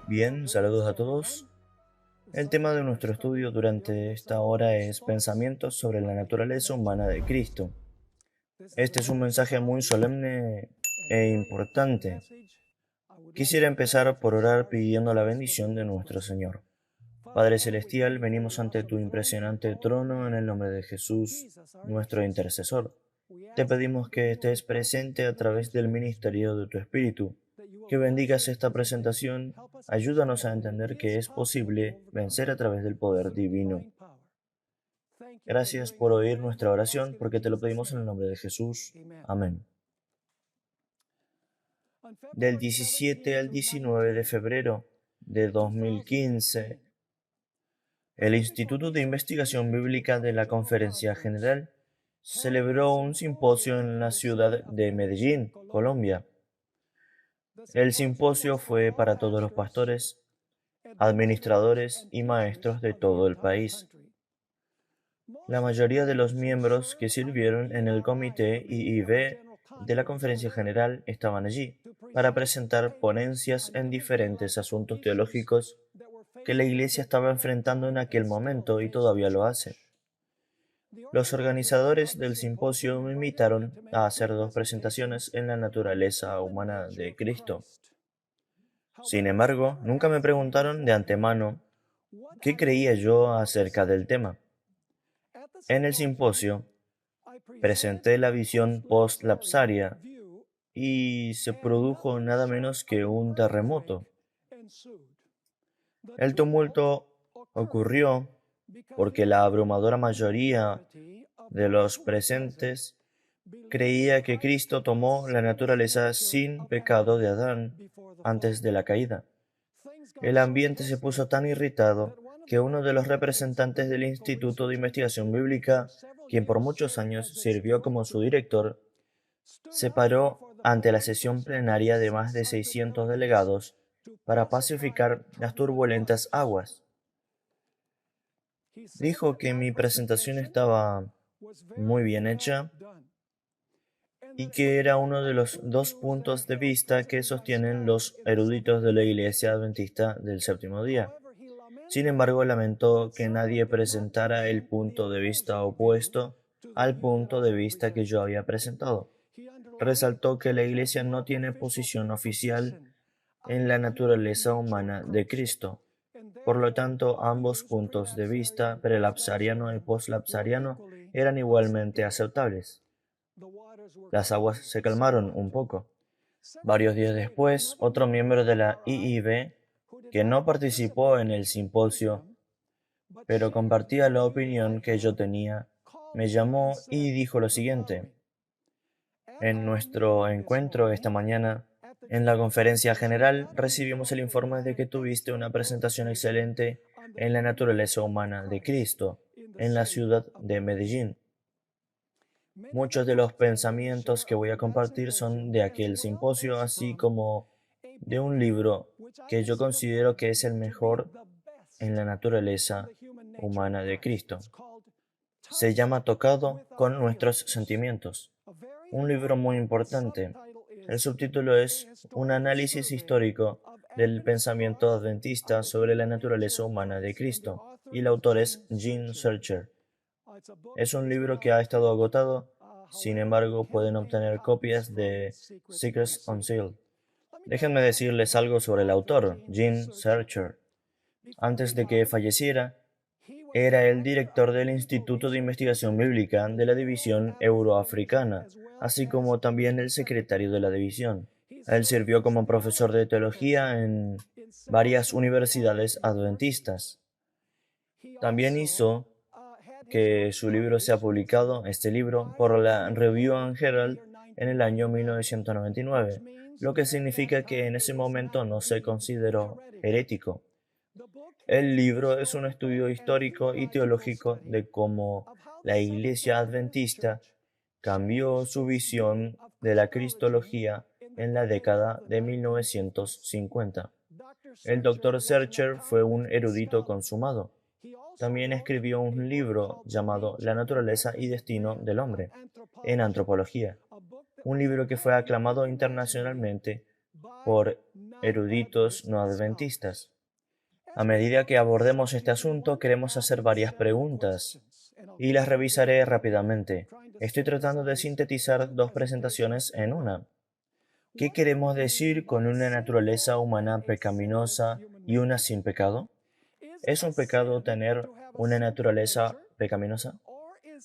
Bien, saludos a todos. El tema de nuestro estudio durante esta hora es pensamientos sobre la naturaleza humana de Cristo. Este es un mensaje muy solemne e importante. Quisiera empezar por orar pidiendo la bendición de nuestro Señor. Padre Celestial, venimos ante tu impresionante trono en el nombre de Jesús, nuestro intercesor. Te pedimos que estés presente a través del ministerio de tu Espíritu, que bendigas esta presentación, ayúdanos a entender que es posible vencer a través del poder divino. Gracias por oír nuestra oración, porque te lo pedimos en el nombre de Jesús. Amén. Del 17 al 19 de febrero de 2015, el Instituto de Investigación Bíblica de la Conferencia General celebró un simposio en la ciudad de Medellín, Colombia. El simposio fue para todos los pastores, administradores y maestros de todo el país. La mayoría de los miembros que sirvieron en el comité IIB de la Conferencia General estaban allí para presentar ponencias en diferentes asuntos teológicos que la Iglesia estaba enfrentando en aquel momento y todavía lo hace. Los organizadores del simposio me invitaron a hacer dos presentaciones en la naturaleza humana de Cristo. Sin embargo, nunca me preguntaron de antemano qué creía yo acerca del tema. En el simposio, presenté la visión post-lapsaria y se produjo nada menos que un terremoto. El tumulto ocurrió porque la abrumadora mayoría de los presentes creía que Cristo tomó la naturaleza sin pecado de Adán antes de la caída. El ambiente se puso tan irritado que uno de los representantes del Instituto de Investigación Bíblica, quien por muchos años sirvió como su director, se paró ante la sesión plenaria de más de 600 delegados para pacificar las turbulentas aguas. Dijo que mi presentación estaba muy bien hecha y que era uno de los dos puntos de vista que sostienen los eruditos de la Iglesia Adventista del Séptimo Día. Sin embargo, lamentó que nadie presentara el punto de vista opuesto al punto de vista que yo había presentado. Resaltó que la Iglesia no tiene posición oficial en la naturaleza humana de Cristo. Por lo tanto, ambos puntos de vista, prelapsariano y poslapsariano, eran igualmente aceptables. Las aguas se calmaron un poco. Varios días después, otro miembro de la IIB, que no participó en el simposio, pero compartía la opinión que yo tenía, me llamó y dijo lo siguiente: en nuestro encuentro esta mañana, en la conferencia general, recibimos el informe de que tuviste una presentación excelente en la naturaleza humana de Cristo, en la ciudad de Medellín. Muchos de los pensamientos que voy a compartir son de aquel simposio, así como de un libro que yo considero que es el mejor en la naturaleza humana de Cristo. Se llama Tocado con nuestros sentimientos. Un libro muy importante. El subtítulo es Un análisis histórico del pensamiento adventista sobre la naturaleza humana de Cristo, y el autor es Gene Searcher. Es un libro que ha estado agotado, sin embargo pueden obtener copias de Secrets Unsealed. Déjenme decirles algo sobre el autor, Gene Searcher. Antes de que falleciera, era el director del Instituto de Investigación Bíblica de la División Euroafricana, así como también el secretario de la división. Él sirvió como profesor de teología en varias universidades adventistas. También hizo que su libro sea publicado, este libro, por la Review and Herald en el año 1999, lo que significa que en ese momento no se consideró herético. El libro es un estudio histórico y teológico de cómo la Iglesia Adventista cambió su visión de la cristología en la década de 1950. El Dr. Searcher fue un erudito consumado. También escribió un libro llamado La naturaleza y destino del hombre, en antropología, un libro que fue aclamado internacionalmente por eruditos no adventistas. A medida que abordemos este asunto, queremos hacer varias preguntas y las revisaré rápidamente. Estoy tratando de sintetizar dos presentaciones en una. ¿Qué queremos decir con una naturaleza humana pecaminosa y una sin pecado? ¿Es un pecado tener una naturaleza pecaminosa?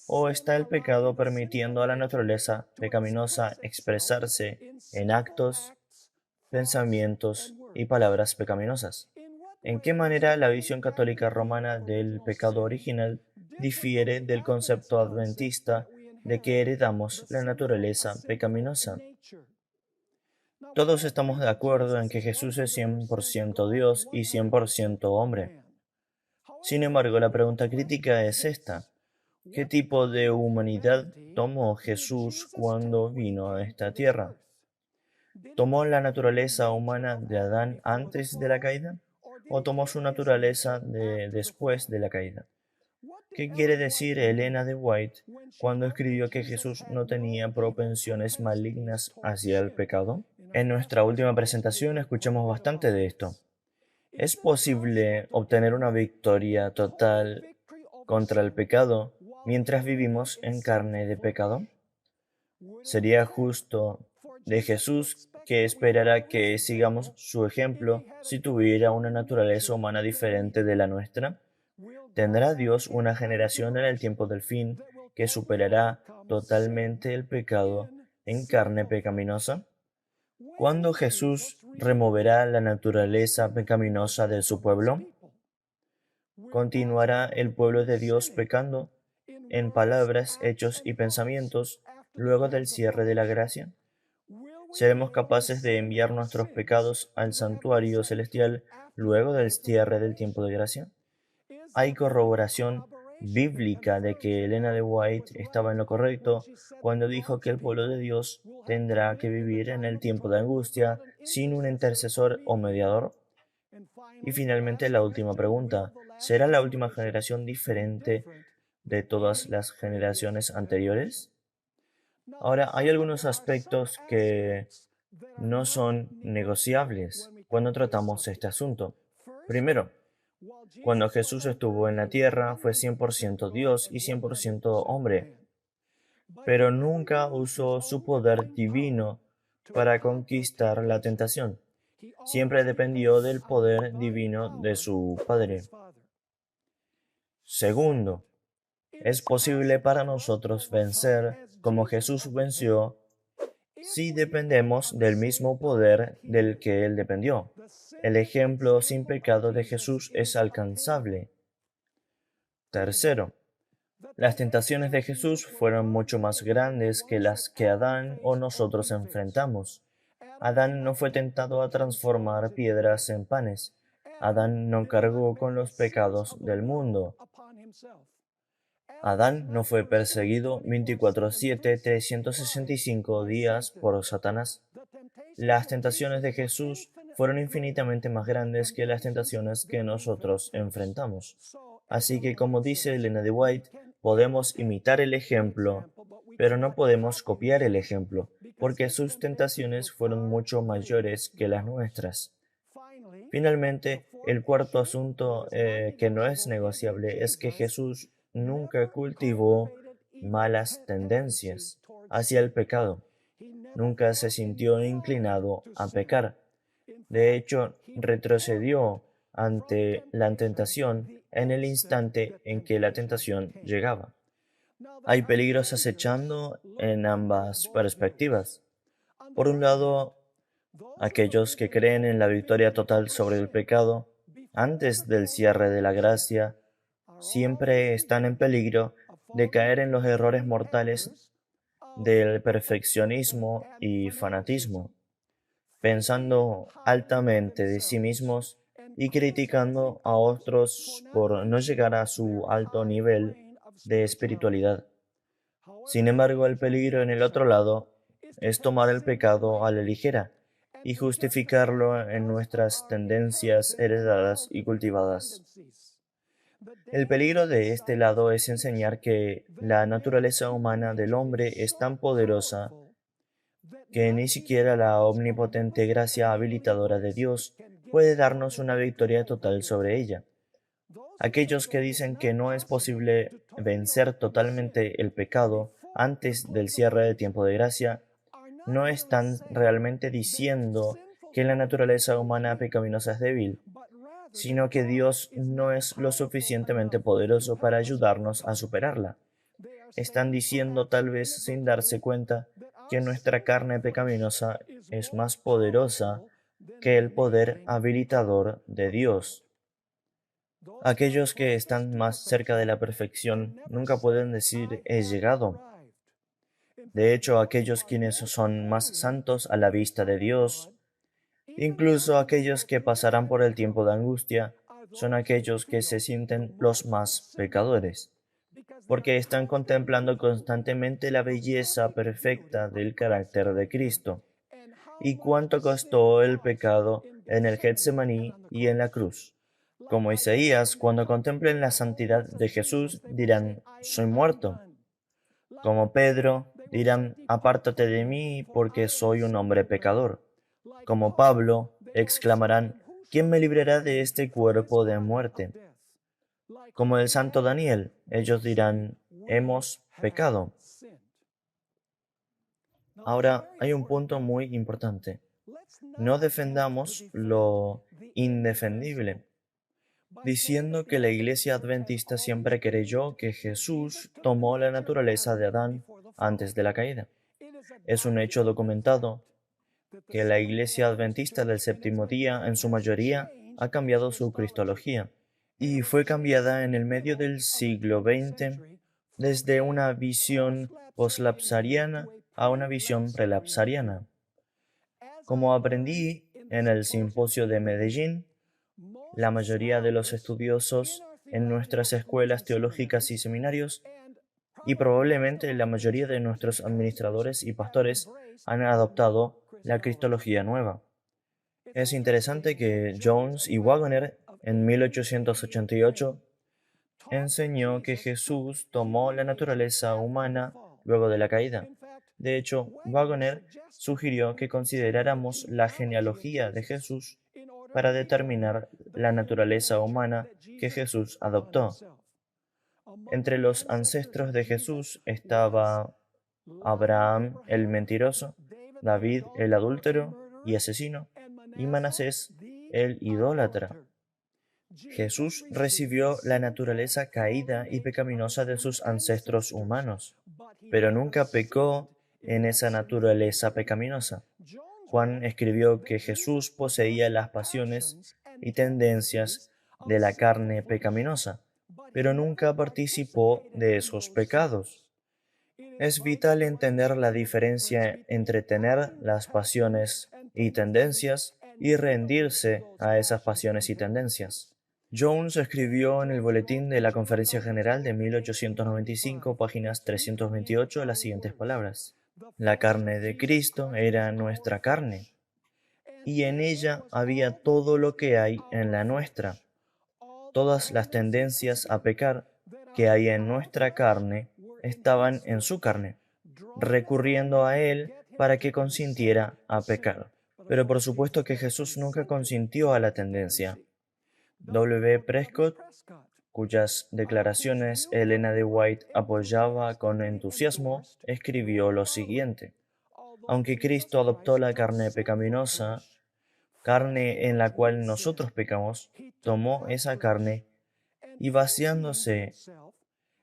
¿O está el pecado permitiendo a la naturaleza pecaminosa expresarse en actos, pensamientos y palabras pecaminosas? ¿En qué manera la visión católica romana del pecado original difiere del concepto adventista de que heredamos la naturaleza pecaminosa? Todos estamos de acuerdo en que Jesús es 100% Dios y 100% hombre. Sin embargo, la pregunta crítica es esta. ¿Qué tipo de humanidad tomó Jesús cuando vino a esta tierra? ¿Tomó la naturaleza humana de Adán antes de la caída? ¿O tomó su naturaleza después de la caída? ¿Qué quiere decir Elena de White cuando escribió que Jesús no tenía propensiones malignas hacia el pecado? En nuestra última presentación escuchamos bastante de esto. ¿Es posible obtener una victoria total contra el pecado mientras vivimos en carne de pecado? ¿Sería justo de Jesús que esperara que sigamos su ejemplo si tuviera una naturaleza humana diferente de la nuestra? ¿Tendrá Dios una generación en el tiempo del fin que superará totalmente el pecado en carne pecaminosa? ¿Cuándo Jesús removerá la naturaleza pecaminosa de su pueblo? ¿Continuará el pueblo de Dios pecando en palabras, hechos y pensamientos luego del cierre de la gracia? ¿Seremos capaces de enviar nuestros pecados al santuario celestial luego del cierre del tiempo de gracia? Hay corroboración bíblica de que Elena de White estaba en lo correcto cuando dijo que el pueblo de Dios tendrá que vivir en el tiempo de angustia sin un intercesor o mediador. Y finalmente la última pregunta, ¿será la última generación diferente de todas las generaciones anteriores? Ahora, hay algunos aspectos que no son negociables cuando tratamos este asunto. Primero, cuando Jesús estuvo en la tierra fue 100% Dios y 100% hombre, pero nunca usó su poder divino para conquistar la tentación. Siempre dependió del poder divino de su Padre. Segundo, es posible para nosotros vencer como Jesús venció si dependemos del mismo poder del que Él dependió. El ejemplo sin pecado de Jesús es alcanzable. Tercero, las tentaciones de Jesús fueron mucho más grandes que las que Adán o nosotros enfrentamos. Adán no fue tentado a transformar piedras en panes. Adán no cargó con los pecados del mundo. Adán no fue perseguido 24/7, 365 días por Satanás. Las tentaciones de Jesús fueron infinitamente más grandes que las tentaciones que nosotros enfrentamos. Así que, como dice Elena de White, podemos imitar el ejemplo, pero no podemos copiar el ejemplo, porque sus tentaciones fueron mucho mayores que las nuestras. Finalmente, el cuarto asunto que no es negociable es que Jesús nunca cultivó malas tendencias hacia el pecado. Nunca se sintió inclinado a pecar. De hecho, retrocedió ante la tentación en el instante en que la tentación llegaba. Hay peligros acechando en ambas perspectivas. Por un lado, aquellos que creen en la victoria total sobre el pecado antes del cierre de la gracia siempre están en peligro de caer en los errores mortales del perfeccionismo y fanatismo, pensando altamente de sí mismos y criticando a otros por no llegar a su alto nivel de espiritualidad. Sin embargo, el peligro en el otro lado es tomar el pecado a la ligera y justificarlo en nuestras tendencias heredadas y cultivadas. El peligro de este lado es enseñar que la naturaleza humana del hombre es tan poderosa que ni siquiera la omnipotente gracia habilitadora de Dios puede darnos una victoria total sobre ella. Aquellos que dicen que no es posible vencer totalmente el pecado antes del cierre del tiempo de gracia, no están realmente diciendo que la naturaleza humana pecaminosa es débil, sino que Dios no es lo suficientemente poderoso para ayudarnos a superarla. Están diciendo, tal vez sin darse cuenta, que nuestra carne pecaminosa es más poderosa que el poder habilitador de Dios. Aquellos que están más cerca de la perfección nunca pueden decir he llegado. De hecho, aquellos quienes son más santos a la vista de Dios, incluso aquellos que pasarán por el tiempo de angustia, son aquellos que se sienten los más pecadores, porque están contemplando constantemente la belleza perfecta del carácter de Cristo, y cuánto costó el pecado en el Getsemaní y en la cruz. Como Isaías, cuando contemplen la santidad de Jesús, dirán, soy muerto. Como Pedro, dirán, apártate de mí porque soy un hombre pecador. Como Pablo, exclamarán, ¿quién me librará de este cuerpo de muerte? Como el santo Daniel, ellos dirán, hemos pecado. Ahora, hay un punto muy importante. No defendamos lo indefendible, diciendo que la Iglesia Adventista siempre creyó que Jesús tomó la naturaleza de Adán antes de la caída. Es un hecho documentado que la Iglesia Adventista del Séptimo Día, en su mayoría, ha cambiado su cristología, y fue cambiada en el medio del siglo XX desde una visión poslapsariana a una visión prelapsariana. Como aprendí en el simposio de Medellín, la mayoría de los estudiosos en nuestras escuelas teológicas y seminarios, y probablemente la mayoría de nuestros administradores y pastores, han adoptado la cristología nueva. Es interesante que Jones y Waggoner, en 1888, enseñó que Jesús tomó la naturaleza humana luego de la caída. De hecho, Waggoner sugirió que consideráramos la genealogía de Jesús para determinar la naturaleza humana que Jesús adoptó. Entre los ancestros de Jesús estaba Abraham el mentiroso, David el adúltero y asesino, y Manasés el idólatra. Jesús recibió la naturaleza caída y pecaminosa de sus ancestros humanos, pero nunca pecó en esa naturaleza pecaminosa. Juan escribió que Jesús poseía las pasiones y tendencias de la carne pecaminosa, pero nunca participó de esos pecados. Es vital entender la diferencia entre tener las pasiones y tendencias y rendirse a esas pasiones y tendencias. Jones escribió en el Boletín de la Conferencia General de 1895, páginas 328, las siguientes palabras. La carne de Cristo era nuestra carne, y en ella había todo lo que hay en la nuestra. Todas las tendencias a pecar que hay en nuestra carne estaban en su carne, recurriendo a Él para que consintiera a pecar. Pero por supuesto que Jesús nunca consintió a la tendencia. W. Prescott, cuyas declaraciones Elena de White apoyaba con entusiasmo, escribió lo siguiente. Aunque Cristo adoptó la carne pecaminosa, carne en la cual nosotros pecamos, tomó esa carne y vaciándose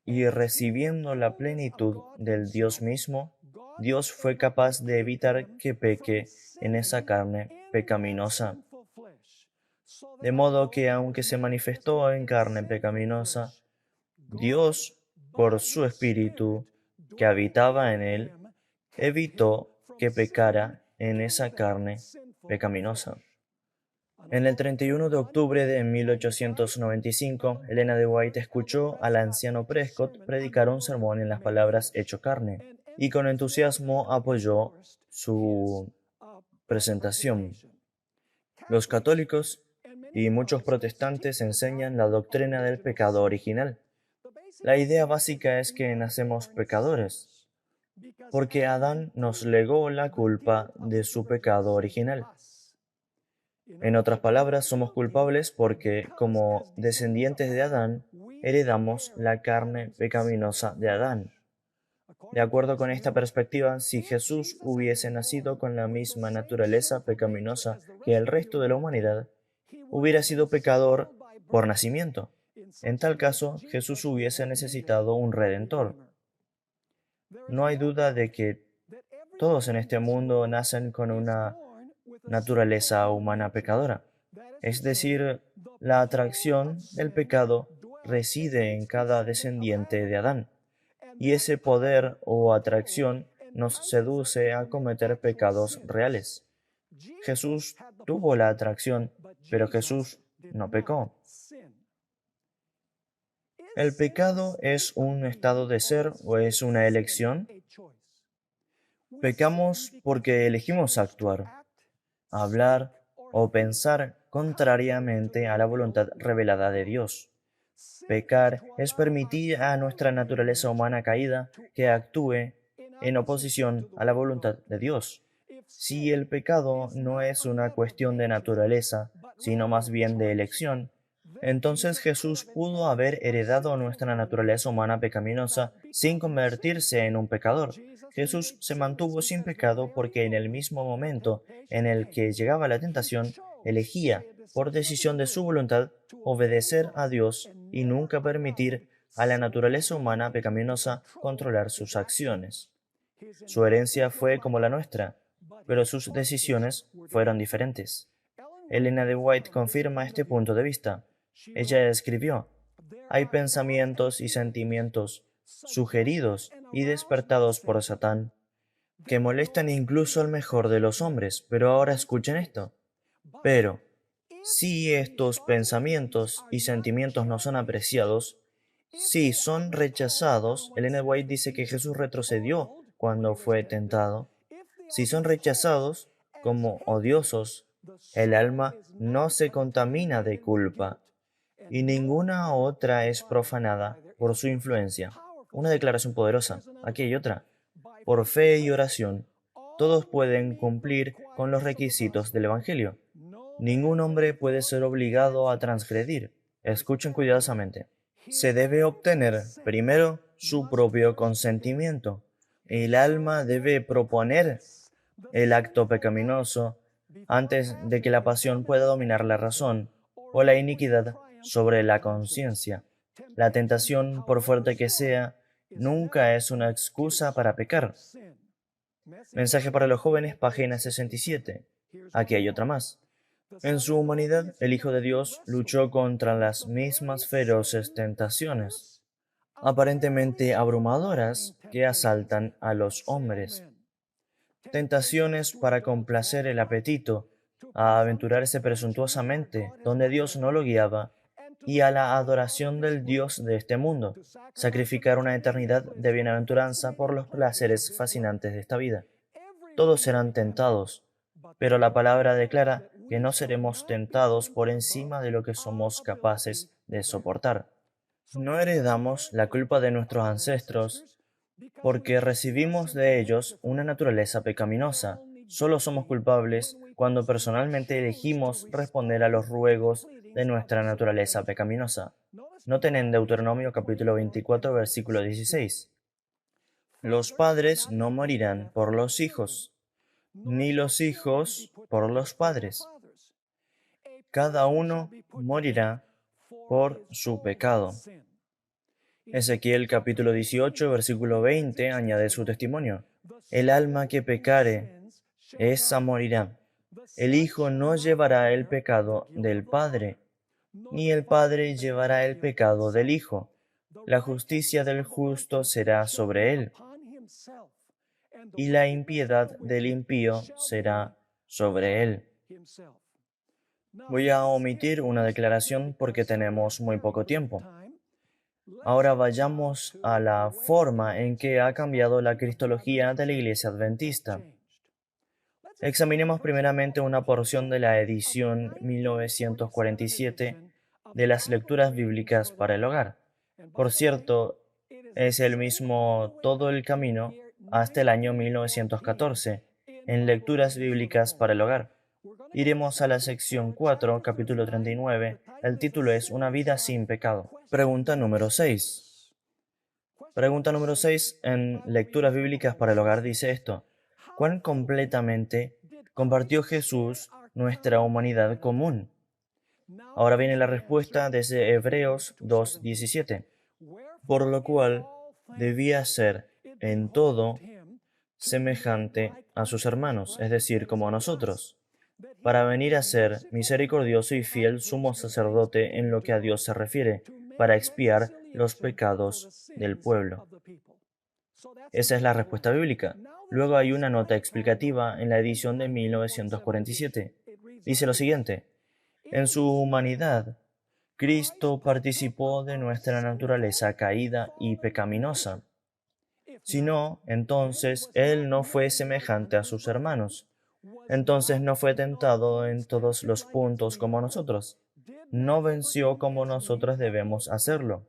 y recibiendo la plenitud del Dios mismo, Dios fue capaz de evitar que peque en esa carne pecaminosa. De modo que aunque se manifestó en carne pecaminosa, Dios, por su Espíritu que habitaba en él, evitó que pecara en esa carne pecaminosa. En el 31 de octubre de 1895, Elena de White escuchó al anciano Prescott predicar un sermón en las palabras hecho carne, y con entusiasmo apoyó su presentación. Los católicos y muchos protestantes enseñan la doctrina del pecado original. La idea básica es que nacemos pecadores. porque Adán nos legó la culpa de su pecado original. En otras palabras, somos culpables porque, como descendientes de Adán, heredamos la carne pecaminosa de Adán. De acuerdo con esta perspectiva, si Jesús hubiese nacido con la misma naturaleza pecaminosa que el resto de la humanidad, hubiera sido pecador por nacimiento. En tal caso, Jesús hubiese necesitado un redentor. No hay duda de que todos en este mundo nacen con una naturaleza humana pecadora. Es decir, la atracción del pecado reside en cada descendiente de Adán, y ese poder o atracción nos seduce a cometer pecados reales. Jesús tuvo la atracción, pero Jesús no pecó. ¿El pecado es un estado de ser o es una elección? Pecamos porque elegimos actuar, hablar o pensar contrariamente a la voluntad revelada de Dios. Pecar es permitir a nuestra naturaleza humana caída que actúe en oposición a la voluntad de Dios. Si el pecado no es una cuestión de naturaleza, sino más bien de elección, entonces Jesús pudo haber heredado nuestra naturaleza humana pecaminosa sin convertirse en un pecador. Jesús se mantuvo sin pecado porque en el mismo momento en el que llegaba la tentación, elegía, por decisión de su voluntad, obedecer a Dios y nunca permitir a la naturaleza humana pecaminosa controlar sus acciones. Su herencia fue como la nuestra, pero sus decisiones fueron diferentes. Elena de White confirma este punto de vista. Ella escribió: hay pensamientos y sentimientos sugeridos y despertados por Satán que molestan incluso al mejor de los hombres. Pero ahora escuchen esto. Pero, si estos pensamientos y sentimientos no son apreciados, si son rechazados, Elena White dice que Jesús retrocedió cuando fue tentado. Si son rechazados como odiosos, el alma no se contamina de culpa y ninguna otra es profanada por su influencia. Una declaración poderosa. Aquí hay otra. Por fe y oración, todos pueden cumplir con los requisitos del Evangelio. Ningún hombre puede ser obligado a transgredir. Escuchen cuidadosamente. Se debe obtener primero su propio consentimiento. El alma debe proponer el acto pecaminoso antes de que la pasión pueda dominar la razón o la iniquidad sobre la conciencia. La tentación, por fuerte que sea, nunca es una excusa para pecar. Mensaje para los jóvenes, página 67. Aquí hay otra más. En su humanidad, el Hijo de Dios luchó contra las mismas feroces tentaciones, aparentemente abrumadoras, que asaltan a los hombres. Tentaciones para complacer el apetito, a aventurarse presuntuosamente donde Dios no lo guiaba, y a la adoración del Dios de este mundo, sacrificar una eternidad de bienaventuranza por los placeres fascinantes de esta vida. Todos serán tentados, pero la palabra declara que no seremos tentados por encima de lo que somos capaces de soportar. No heredamos la culpa de nuestros ancestros porque recibimos de ellos una naturaleza pecaminosa. Solo somos culpables cuando personalmente elegimos responder a los ruegos de nuestra naturaleza pecaminosa. Noten en Deuteronomio capítulo 24, versículo 16. Los padres no morirán por los hijos, ni los hijos por los padres. Cada uno morirá por su pecado. Ezequiel capítulo 18, versículo 20 añade su testimonio. El alma que pecare, esa morirá. El hijo no llevará el pecado del padre, ni el padre llevará el pecado del hijo. La justicia del justo será sobre él, y la impiedad del impío será sobre él. Voy a omitir una declaración porque tenemos muy poco tiempo. Ahora vayamos a la forma en que ha cambiado la cristología de la Iglesia Adventista. Examinemos primeramente una porción de la edición 1947 de las lecturas bíblicas para el hogar. Por cierto, es el mismo Todo el Camino hasta el año 1914, en Lecturas Bíblicas para el Hogar. Iremos a la sección 4, capítulo 39. El título es Una vida sin pecado. Pregunta número 6. Pregunta número 6 en Lecturas Bíblicas para el Hogar dice esto: ¿cuán completamente compartió Jesús nuestra humanidad común? Ahora viene la respuesta desde Hebreos 2:17. Por lo cual debía ser en todo semejante a sus hermanos, es decir, como a nosotros, para venir a ser misericordioso y fiel sumo sacerdote en lo que a Dios se refiere, para expiar los pecados del pueblo. Esa es la respuesta bíblica. Luego hay una nota explicativa en la edición de 1947. Dice lo siguiente: en su humanidad, Cristo participó de nuestra naturaleza caída y pecaminosa. Si no, entonces Él no fue semejante a sus hermanos. Entonces no fue tentado en todos los puntos como nosotros. No venció como nosotros debemos hacerlo.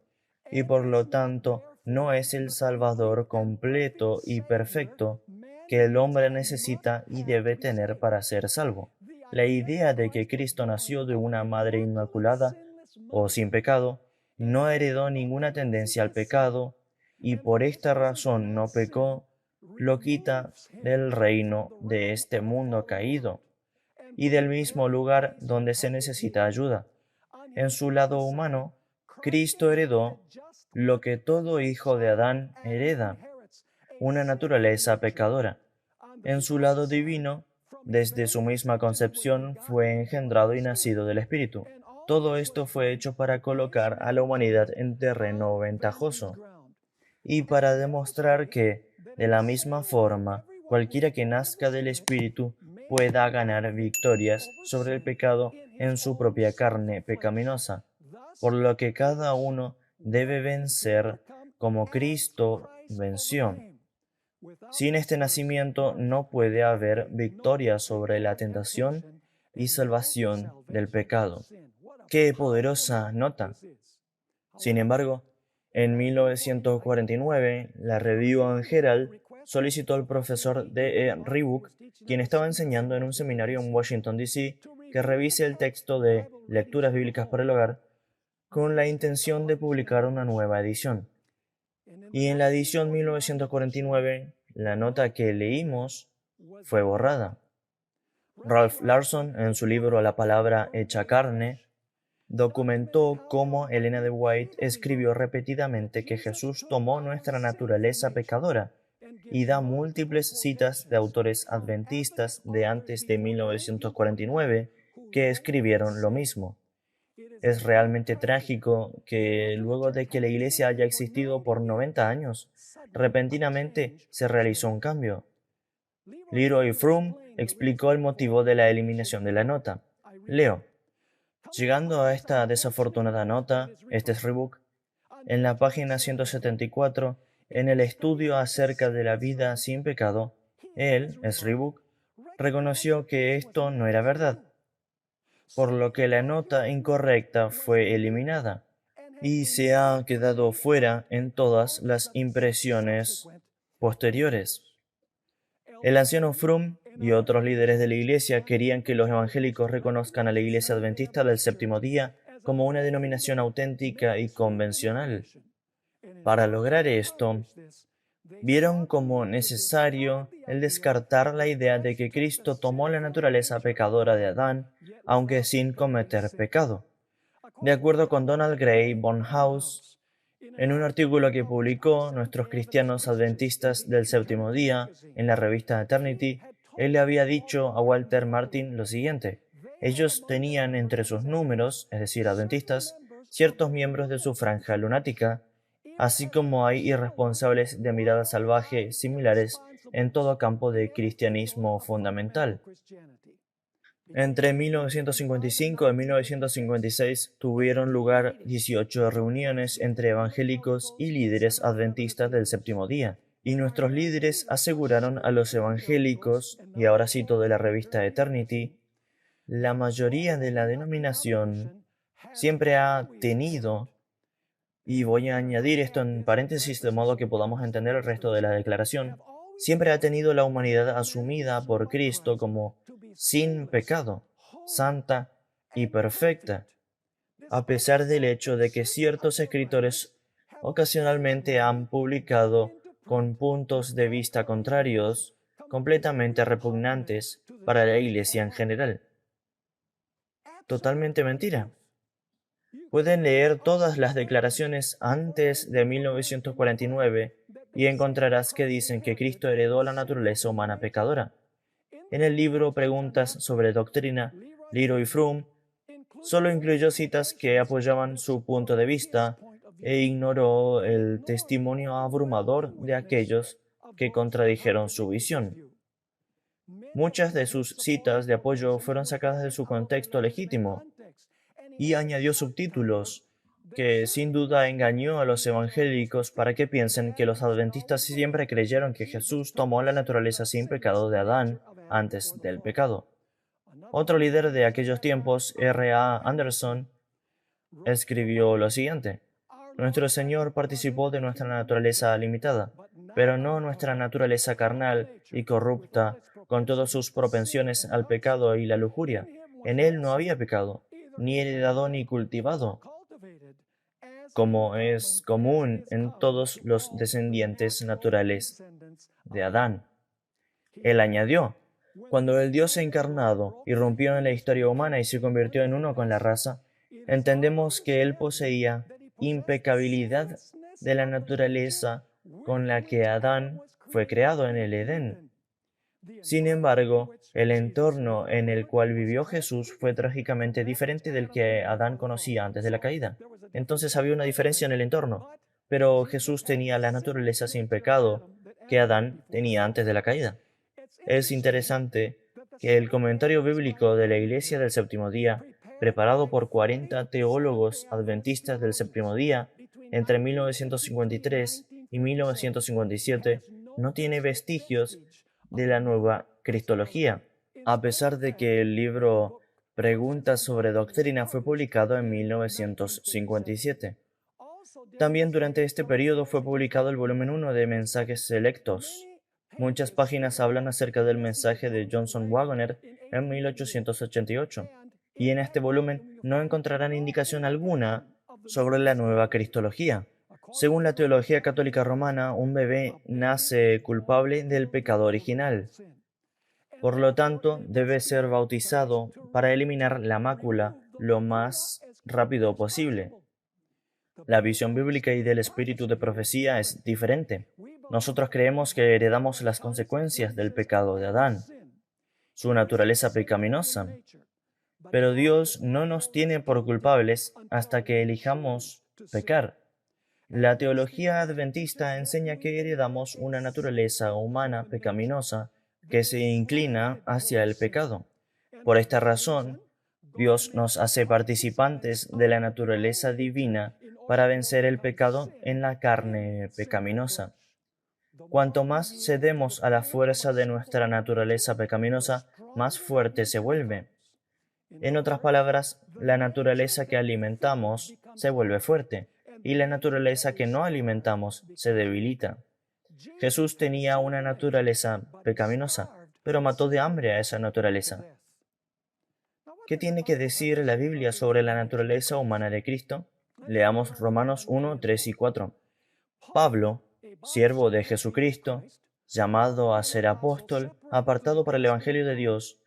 Y por lo tanto, no es el Salvador completo y perfecto que el hombre necesita y debe tener para ser salvo. La idea de que Cristo nació de una madre inmaculada o sin pecado, no heredó ninguna tendencia al pecado, y por esta razón no pecó, lo quita del reino de este mundo caído, y del mismo lugar donde se necesita ayuda. En su lado humano, Cristo heredó lo que todo hijo de Adán hereda, una naturaleza pecadora. En su lado divino, desde su misma concepción, fue engendrado y nacido del Espíritu. Todo esto fue hecho para colocar a la humanidad en terreno ventajoso y para demostrar que, de la misma forma, cualquiera que nazca del Espíritu pueda ganar victorias sobre el pecado en su propia carne pecaminosa, por lo que cada uno debe vencer como Cristo venció. Sin este nacimiento no puede haber victoria sobre la tentación y salvación del pecado. ¡Qué poderosa nota! Sin embargo, en 1949, la Review and Herald solicitó al profesor D. E. Reebok, quien estaba enseñando en un seminario en Washington, D.C., que revise el texto de Lecturas Bíblicas para el Hogar con la intención de publicar una nueva edición. Y en la edición 1949, la nota que leímos fue borrada. Ralph Larson, en su libro La palabra hecha carne, documentó cómo Elena de White escribió repetidamente que Jesús tomó nuestra naturaleza pecadora y da múltiples citas de autores adventistas de antes de 1949 que escribieron lo mismo. Es realmente trágico que luego de que la Iglesia haya existido por 90 años, repentinamente se realizó un cambio. Leroy Froome explicó el motivo de la eliminación de la nota. Leo: llegando a esta desafortunada nota, este es Reebok, en la página 174, en el estudio acerca de la vida sin pecado, él, es Reebok, reconoció que esto no era verdad, por lo que la nota incorrecta fue eliminada y se ha quedado fuera en todas las impresiones posteriores. El anciano Froome y otros líderes de la Iglesia querían que los evangélicos reconozcan a la Iglesia Adventista del Séptimo Día como una denominación auténtica y convencional. Para lograr esto, vieron como necesario el descartar la idea de que Cristo tomó la naturaleza pecadora de Adán, aunque sin cometer pecado. De acuerdo con Donald Gray Barnhouse, en un artículo que publicó Nuestros Cristianos Adventistas del Séptimo Día en la revista Eternity, él le había dicho a Walter Martin lo siguiente: ellos tenían entre sus números, es decir, adventistas, ciertos miembros de su franja lunática, así como hay irresponsables de mirada salvaje similares en todo campo de cristianismo fundamental. Entre 1955 y 1956 tuvieron lugar 18 reuniones entre evangélicos y líderes adventistas del Séptimo Día, y nuestros líderes aseguraron a los evangélicos, y ahora cito de la revista Eternity, la mayoría de la denominación siempre ha tenido, y voy a añadir esto en paréntesis de modo que podamos entender el resto de la declaración, siempre ha tenido la humanidad asumida por Cristo como sin pecado, santa y perfecta, a pesar del hecho de que ciertos escritores ocasionalmente han publicado con puntos de vista contrarios, completamente repugnantes para la Iglesia en general. Totalmente mentira. Pueden leer todas las declaraciones antes de 1949 y encontrarás que dicen que Cristo heredó la naturaleza humana pecadora. En el libro Preguntas sobre Doctrina, Leroy Froome solo incluyó citas que apoyaban su punto de vista e ignoró el testimonio abrumador de aquellos que contradijeron su visión. Muchas de sus citas de apoyo fueron sacadas de su contexto legítimo y añadió subtítulos que sin duda engañó a los evangélicos para que piensen que los adventistas siempre creyeron que Jesús tomó la naturaleza sin pecado de Adán antes del pecado. Otro líder de aquellos tiempos, R. A. Anderson, escribió lo siguiente: Nuestro Señor participó de nuestra naturaleza limitada, pero no nuestra naturaleza carnal y corrupta, con todas sus propensiones al pecado y la lujuria. En Él no había pecado, ni heredado ni cultivado, como es común en todos los descendientes naturales de Adán. Él añadió: Cuando el Dios encarnado irrumpió en la historia humana y se convirtió en uno con la raza, entendemos que Él poseía impecabilidad de la naturaleza con la que Adán fue creado en el Edén. Sin embargo, el entorno en el cual vivió Jesús fue trágicamente diferente del que Adán conocía antes de la caída. Entonces había una diferencia en el entorno, pero Jesús tenía la naturaleza sin pecado que Adán tenía antes de la caída. Es interesante que el comentario bíblico de la Iglesia del Séptimo Día, preparado por 40 teólogos adventistas del Séptimo Día entre 1953 y 1957, no tiene vestigios de la nueva cristología, a pesar de que el libro Preguntas sobre Doctrina fue publicado en 1957. También durante este periodo fue publicado el volumen 1 de Mensajes Selectos. Muchas páginas hablan acerca del mensaje de Johnson Wagoner en 1888, y en este volumen no encontrarán indicación alguna sobre la nueva cristología. Según la teología católica romana, un bebé nace culpable del pecado original. Por lo tanto, debe ser bautizado para eliminar la mácula lo más rápido posible. La visión bíblica y del espíritu de profecía es diferente. Nosotros creemos que heredamos las consecuencias del pecado de Adán, su naturaleza pecaminosa. Pero Dios no nos tiene por culpables hasta que elijamos pecar. La teología adventista enseña que heredamos una naturaleza humana pecaminosa que se inclina hacia el pecado. Por esta razón, Dios nos hace participantes de la naturaleza divina para vencer el pecado en la carne pecaminosa. Cuanto más cedemos a la fuerza de nuestra naturaleza pecaminosa, más fuerte se vuelve. En otras palabras, la naturaleza que alimentamos se vuelve fuerte, y la naturaleza que no alimentamos se debilita. Jesús tenía una naturaleza pecaminosa, pero mató de hambre a esa naturaleza. ¿Qué tiene que decir la Biblia sobre la naturaleza humana de Cristo? Leamos Romanos 1, 3 y 4. Pablo, siervo de Jesucristo, llamado a ser apóstol, apartado para el Evangelio de Dios,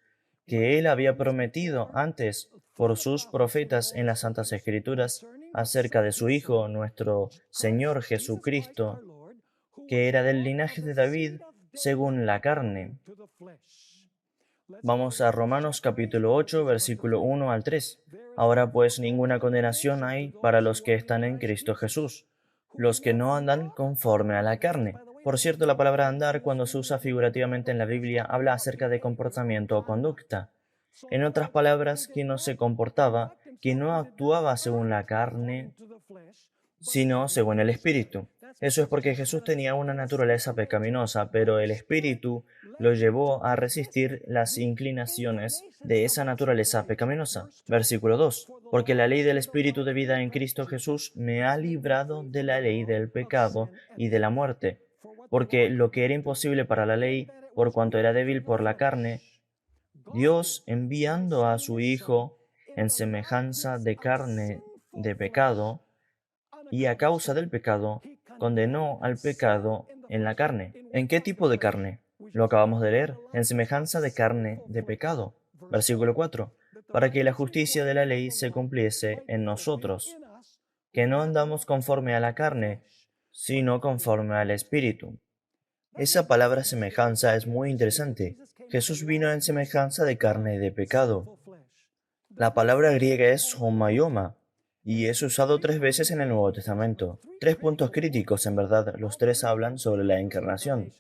que él había prometido antes por sus profetas en las Santas Escrituras acerca de su Hijo, nuestro Señor Jesucristo, que era del linaje de David según la carne. Vamos a Romanos capítulo 8, versículo 1 al 3. Ahora pues ninguna condenación hay para los que están en Cristo Jesús, los que no andan conforme a la carne. Por cierto, la palabra andar, cuando se usa figurativamente en la Biblia, habla acerca de comportamiento o conducta. En otras palabras, quien no se comportaba, quien no actuaba según la carne, sino según el Espíritu. Eso es porque Jesús tenía una naturaleza pecaminosa, pero el Espíritu lo llevó a resistir las inclinaciones de esa naturaleza pecaminosa. Versículo 2. Porque la ley del Espíritu de vida en Cristo Jesús me ha librado de la ley del pecado y de la muerte. Porque lo que era imposible para la ley, por cuanto era débil por la carne, Dios, enviando a su Hijo en semejanza de carne de pecado, y a causa del pecado, condenó al pecado en la carne. ¿En qué tipo de carne? Lo acabamos de leer, en semejanza de carne de pecado. Versículo 4. Para que la justicia de la ley se cumpliese en nosotros, que no andamos conforme a la carne, sino conforme al Espíritu. Esa palabra semejanza es muy interesante. Jesús vino en semejanza de carne de pecado. La palabra griega es homaioma, y es usado 3 veces en el Nuevo Testamento. 3 puntos críticos, en verdad, los 3 hablan sobre la encarnación.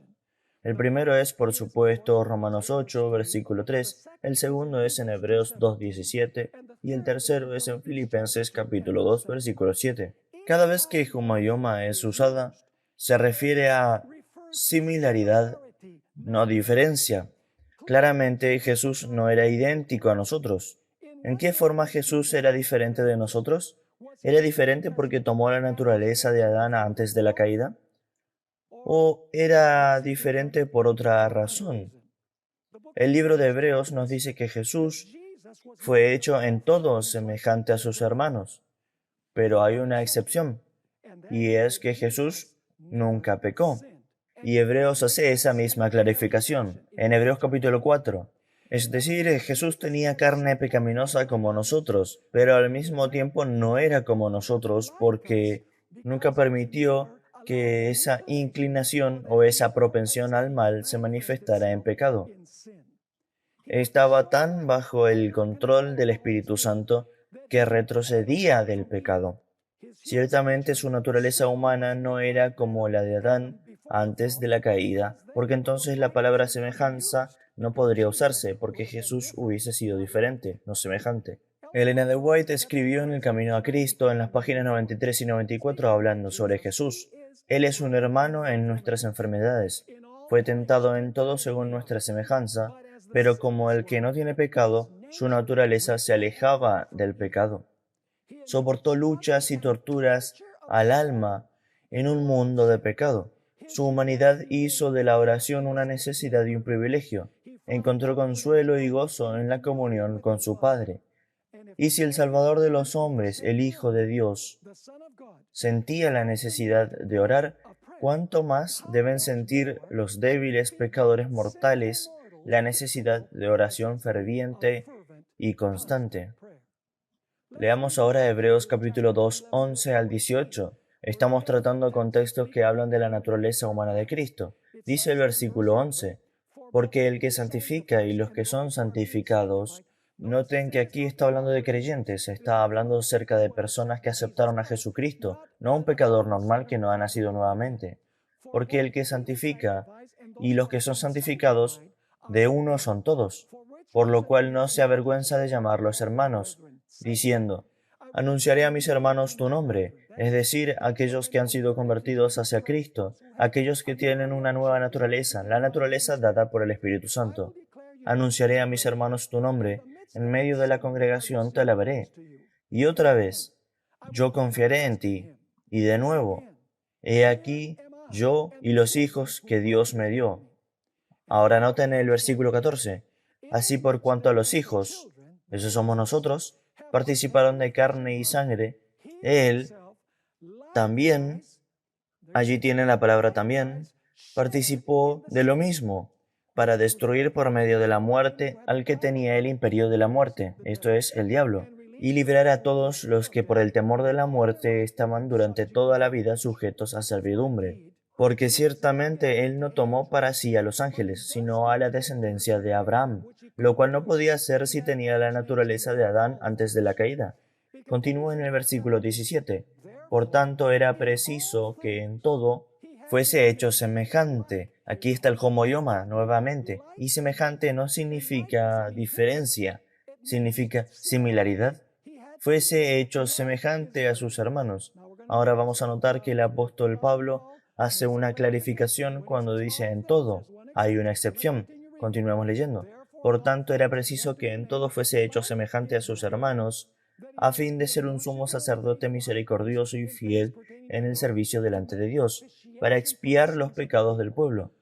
El primero es, por supuesto, Romanos 8, versículo 3, el segundo es en Hebreos 2:17, y el tercero es en Filipenses capítulo 2, versículo 7. Cada vez que homaioma es usada, se refiere a similaridad, no diferencia. Claramente Jesús no era idéntico a nosotros. ¿En qué forma Jesús era diferente de nosotros? ¿Era diferente porque tomó la naturaleza de Adán antes de la caída? ¿O era diferente por otra razón? El libro de Hebreos nos dice que Jesús fue hecho en todo semejante a sus hermanos, pero hay una excepción, y es que Jesús nunca pecó. Y Hebreos hace esa misma clarificación en Hebreos capítulo 4. Es decir, Jesús tenía carne pecaminosa como nosotros, pero al mismo tiempo no era como nosotros porque nunca permitió que esa inclinación o esa propensión al mal se manifestara en pecado. Estaba tan bajo el control del Espíritu Santo que retrocedía del pecado. Ciertamente su naturaleza humana no era como la de Adán antes de la caída, porque entonces la palabra semejanza no podría usarse, porque Jesús hubiese sido diferente, no semejante. Elena de White escribió en El Camino a Cristo en las páginas 93 y 94 hablando sobre Jesús. Él es un hermano en nuestras enfermedades. Fue tentado en todo según nuestra semejanza, pero como el que no tiene pecado, su naturaleza se alejaba del pecado. Soportó luchas y torturas al alma en un mundo de pecado. Su humanidad hizo de la oración una necesidad y un privilegio. Encontró consuelo y gozo en la comunión con su Padre. Y si el Salvador de los hombres, el Hijo de Dios, sentía la necesidad de orar, ¿cuánto más deben sentir los débiles pecadores mortales la necesidad de oración ferviente y constante? Leamos ahora Hebreos capítulo 2, 11 al 18. Estamos tratando contextos que hablan de la naturaleza humana de Cristo. Dice el versículo 11, porque el que santifica y los que son santificados. Noten que aquí está hablando de creyentes, está hablando acerca de personas que aceptaron a Jesucristo, no un pecador normal que no ha nacido nuevamente. Porque el que santifica y los que son santificados, de uno son todos, por lo cual no se avergüenza de llamarlos hermanos, diciendo, anunciaré a mis hermanos tu nombre, es decir, aquellos que han sido convertidos hacia Cristo, aquellos que tienen una nueva naturaleza, la naturaleza dada por el Espíritu Santo. Anunciaré a mis hermanos tu nombre, en medio de la congregación te alabaré. Y otra vez, yo confiaré en ti. Y de nuevo, he aquí yo y los hijos que Dios me dio. Ahora noten el versículo 14. Así por cuanto a los hijos, esos somos nosotros, participaron de carne y sangre, Él también, allí tiene la palabra también, participó de lo mismo, para destruir por medio de la muerte al que tenía el imperio de la muerte, esto es, el diablo, y librar a todos los que por el temor de la muerte estaban durante toda la vida sujetos a servidumbre. Porque ciertamente Él no tomó para sí a los ángeles, sino a la descendencia de Abraham, lo cual no podía ser si tenía la naturaleza de Adán antes de la caída. Continúa en el versículo 17. Por tanto, era preciso que en todo fuese hecho semejante. Aquí está el homoioma nuevamente. Y semejante no significa diferencia, significa similaridad. Fuese hecho semejante a sus hermanos. Ahora vamos a notar que el apóstol Pablo hace una clarificación cuando dice en todo. Hay una excepción. Continuemos leyendo. Por tanto, era preciso que en todo fuese hecho semejante a sus hermanos, a fin de ser un sumo sacerdote misericordioso y fiel en el servicio delante de Dios, para expiar los pecados del pueblo,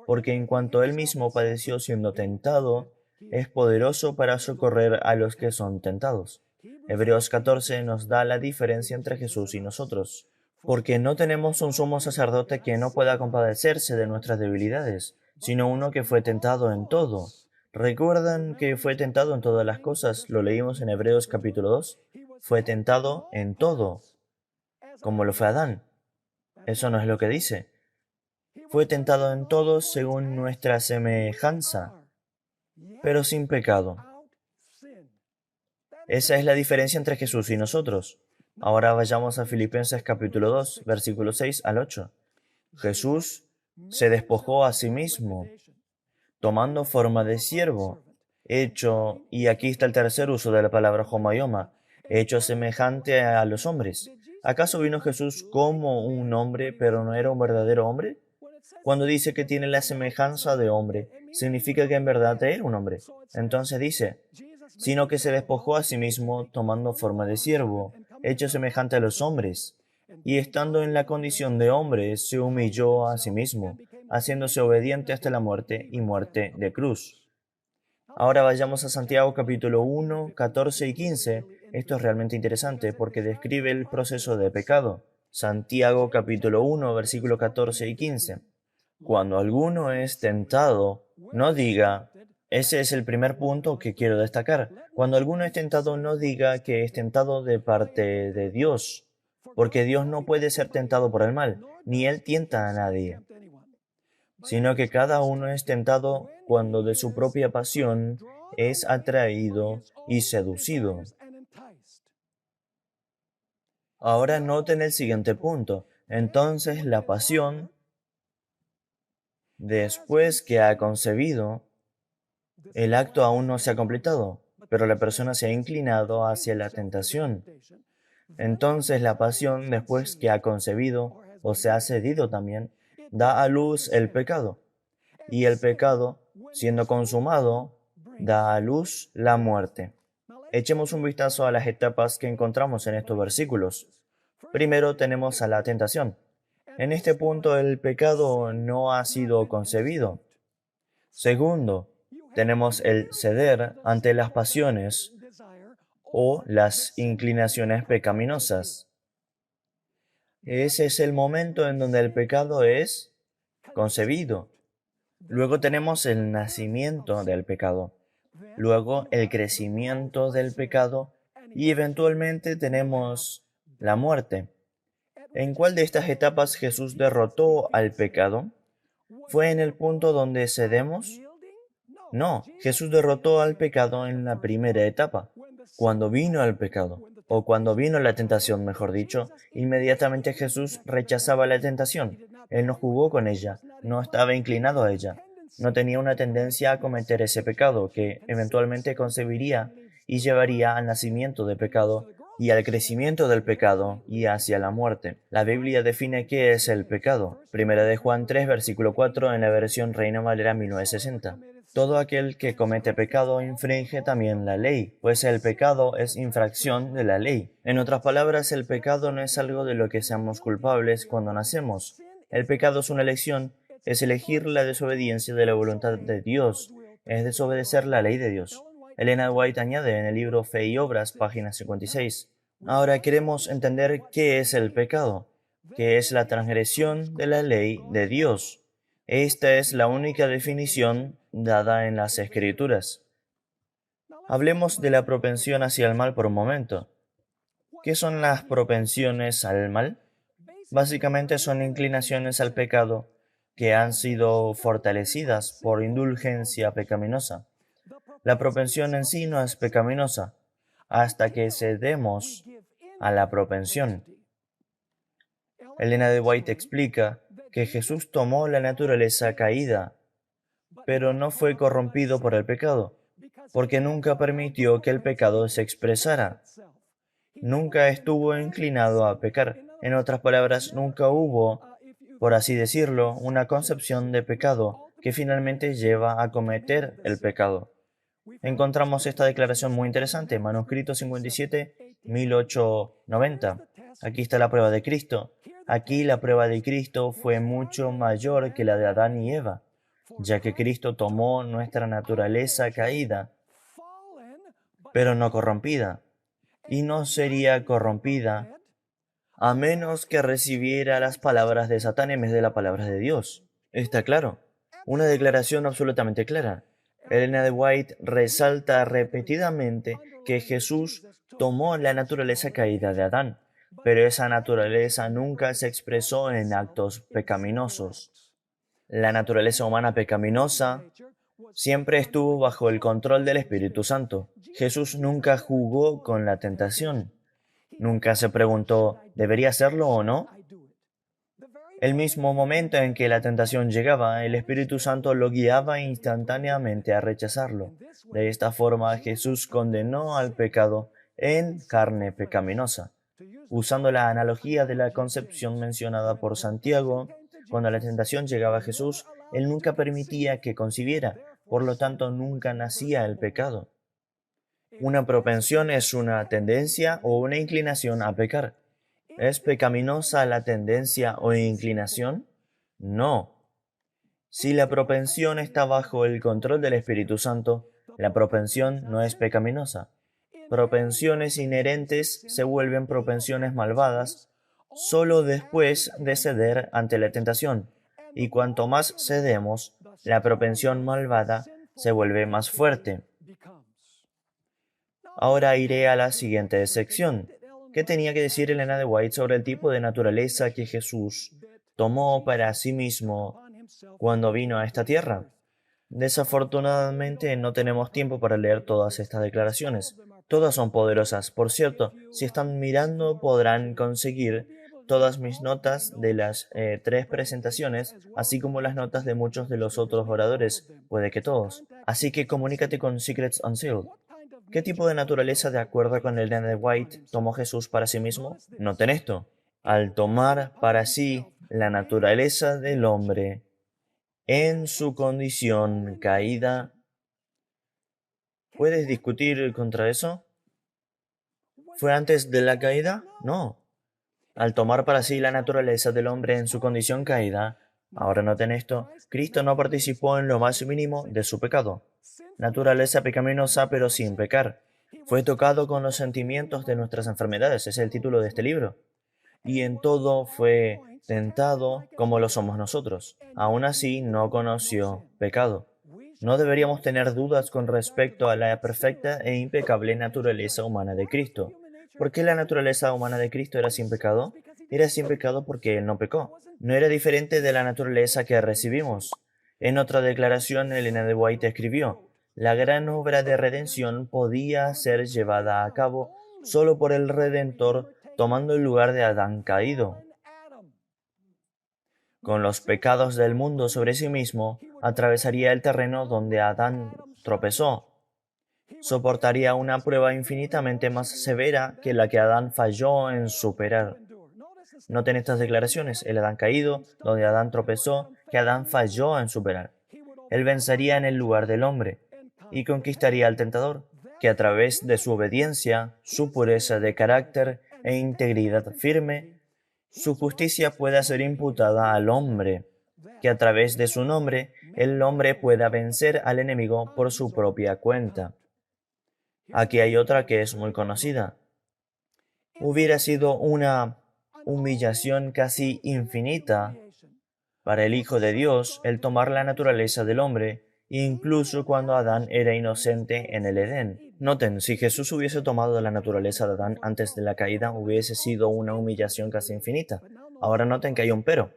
porque en cuanto él mismo padeció siendo tentado, es poderoso para socorrer a los que son tentados. Hebreos 14 nos da la diferencia entre Jesús y nosotros, porque no tenemos un sumo sacerdote que no pueda compadecerse de nuestras debilidades, sino uno que fue tentado en todo. ¿Recuerdan que fue tentado en todas las cosas? Lo leímos en Hebreos capítulo 2. Fue tentado en todo, como lo fue Adán. Eso no es lo que dice. Fue tentado en todo según nuestra semejanza, pero sin pecado. Esa es la diferencia entre Jesús y nosotros. Ahora vayamos a Filipenses capítulo 2, versículos 6 al 8. Jesús se despojó a sí mismo, tomando forma de siervo, hecho, y aquí está el tercer uso de la palabra homayoma, hecho semejante a los hombres. ¿Acaso vino Jesús como un hombre, pero no era un verdadero hombre? Cuando dice que tiene la semejanza de hombre, significa que en verdad era un hombre. Entonces dice, sino que se despojó a sí mismo, tomando forma de siervo, hecho semejante a los hombres, y estando en la condición de hombre, se humilló a sí mismo, haciéndose obediente hasta la muerte y muerte de cruz. Ahora vayamos a Santiago capítulo 1, 14 y 15. Esto es realmente interesante porque describe el proceso de pecado. Santiago capítulo 1, versículo 14 y 15. Cuando alguno es tentado, no diga, ese es el primer punto que quiero destacar. Cuando alguno es tentado, no diga que es tentado de parte de Dios, porque Dios no puede ser tentado por el mal, ni Él tienta a nadie, sino que cada uno es tentado cuando de su propia pasión es atraído y seducido. Ahora noten el siguiente punto. Entonces la pasión, después que ha concebido, el acto aún no se ha completado, pero la persona se ha inclinado hacia la tentación. Entonces la pasión, después que ha concebido, o se ha cedido también, da a luz el pecado. Y el pecado, siendo consumado, da a luz la muerte. Echemos un vistazo a las etapas que encontramos en estos versículos. Primero tenemos a la tentación. En este punto el pecado no ha sido concebido. Segundo, tenemos el ceder ante las pasiones o las inclinaciones pecaminosas. Ese es el momento en donde el pecado es concebido. Luego tenemos el nacimiento del pecado. Luego el crecimiento del pecado y eventualmente tenemos la muerte. ¿En cuál de estas etapas Jesús derrotó al pecado? ¿Fue en el punto donde cedemos? No, Jesús derrotó al pecado en la primera etapa, cuando vino el pecado, o cuando vino la tentación, mejor dicho, inmediatamente Jesús rechazaba la tentación. Él no jugó con ella, no estaba inclinado a ella, no tenía una tendencia a cometer ese pecado que eventualmente concebiría y llevaría al nacimiento del pecado y al crecimiento del pecado y hacia la muerte. La Biblia define qué es el pecado. Primera de Juan 3, versículo 4 en la versión Reina Valera 1960. Todo aquel que comete pecado infringe también la ley, pues el pecado es infracción de la ley. En otras palabras, el pecado no es algo de lo que seamos culpables cuando nacemos. El pecado es una elección, es elegir la desobediencia de la voluntad de Dios, es desobedecer la ley de Dios. Elena White añade en el libro Fe y Obras, página 56. Ahora queremos entender qué es el pecado, qué es la transgresión de la ley de Dios. Esta es la única definición dada en las Escrituras. Hablemos de la propensión hacia el mal por un momento. ¿Qué son las propensiones al mal? Básicamente son inclinaciones al pecado que han sido fortalecidas por indulgencia pecaminosa. La propensión en sí no es pecaminosa hasta que cedemos a la propensión. Elena de White explica que Jesús tomó la naturaleza caída, pero no fue corrompido por el pecado, porque nunca permitió que el pecado se expresara. Nunca estuvo inclinado a pecar. En otras palabras, nunca hubo, por así decirlo, una concepción de pecado que finalmente lleva a cometer el pecado. Encontramos esta declaración muy interesante, manuscrito 57, 1890. Aquí está la prueba de Cristo. Aquí la prueba de Cristo fue mucho mayor que la de Adán y Eva, ya que Cristo tomó nuestra naturaleza caída, pero no corrompida, y no sería corrompida a menos que recibiera las palabras de Satán en vez de las palabras de Dios. Está claro. Una declaración absolutamente clara. Elena de White resalta repetidamente que Jesús tomó la naturaleza caída de Adán, pero esa naturaleza nunca se expresó en actos pecaminosos. La naturaleza humana pecaminosa siempre estuvo bajo el control del Espíritu Santo. Jesús nunca jugó con la tentación. Nunca se preguntó, ¿debería hacerlo o no? El mismo momento en que la tentación llegaba, el Espíritu Santo lo guiaba instantáneamente a rechazarlo. De esta forma, Jesús condenó al pecado en carne pecaminosa. Usando la analogía de la concepción mencionada por Santiago, cuando la tentación llegaba a Jesús, él nunca permitía que concibiera, por lo tanto nunca nacía el pecado. Una propensión es una tendencia o una inclinación a pecar. ¿Es pecaminosa la tendencia o inclinación? No. Si la propensión está bajo el control del Espíritu Santo, la propensión no es pecaminosa. Propensiones inherentes se vuelven propensiones malvadas solo después de ceder ante la tentación, y cuanto más cedemos, la propensión malvada se vuelve más fuerte. Ahora iré a la siguiente sección. ¿Qué tenía que decir Elena de White sobre el tipo de naturaleza que Jesús tomó para sí mismo cuando vino a esta tierra? Desafortunadamente no tenemos tiempo para leer todas estas declaraciones. Todas son poderosas. Por cierto, si están mirando podrán conseguir todas mis notas de las 3 presentaciones, así como las notas de muchos de los otros oradores, puede que todos. Así que comunícate con Secrets Unsealed. ¿Qué tipo de naturaleza, de acuerdo con Elena de White, tomó Jesús para sí mismo? Noten esto. Al tomar para sí la naturaleza del hombre en su condición caída, ¿puedes discutir contra eso? ¿Fue antes de la caída? No. Al tomar para sí la naturaleza del hombre en su condición caída, ahora noten esto, Cristo no participó en lo más mínimo de su pecado. Naturaleza pecaminosa pero sin pecar. Fue tocado con los sentimientos de nuestras enfermedades, es el título de este libro. Y en todo fue tentado como lo somos nosotros. Aún así no conoció pecado. No deberíamos tener dudas con respecto a la perfecta e impecable naturaleza humana de Cristo. ¿Por qué la naturaleza humana de Cristo era sin pecado? Era sin pecado porque Él no pecó. No era diferente de la naturaleza que recibimos. En otra declaración, Elena de White escribió, la gran obra de redención podía ser llevada a cabo solo por el Redentor tomando el lugar de Adán caído. Con los pecados del mundo sobre sí mismo, atravesaría el terreno donde Adán tropezó. Soportaría una prueba infinitamente más severa que la que Adán falló en superar. Noten estas declaraciones, el Adán caído, donde Adán tropezó, que Adán falló en superar. Él vencería en el lugar del hombre y conquistaría al tentador, que a través de su obediencia, su pureza de carácter e integridad firme, su justicia pueda ser imputada al hombre, que a través de su nombre el hombre pueda vencer al enemigo por su propia cuenta. Aquí hay otra que es muy conocida. Hubiera sido una humillación casi infinita para el Hijo de Dios el tomar la naturaleza del hombre, incluso cuando Adán era inocente en el Edén. Noten, si Jesús hubiese tomado la naturaleza de Adán antes de la caída, hubiese sido una humillación casi infinita. Ahora noten que hay un pero.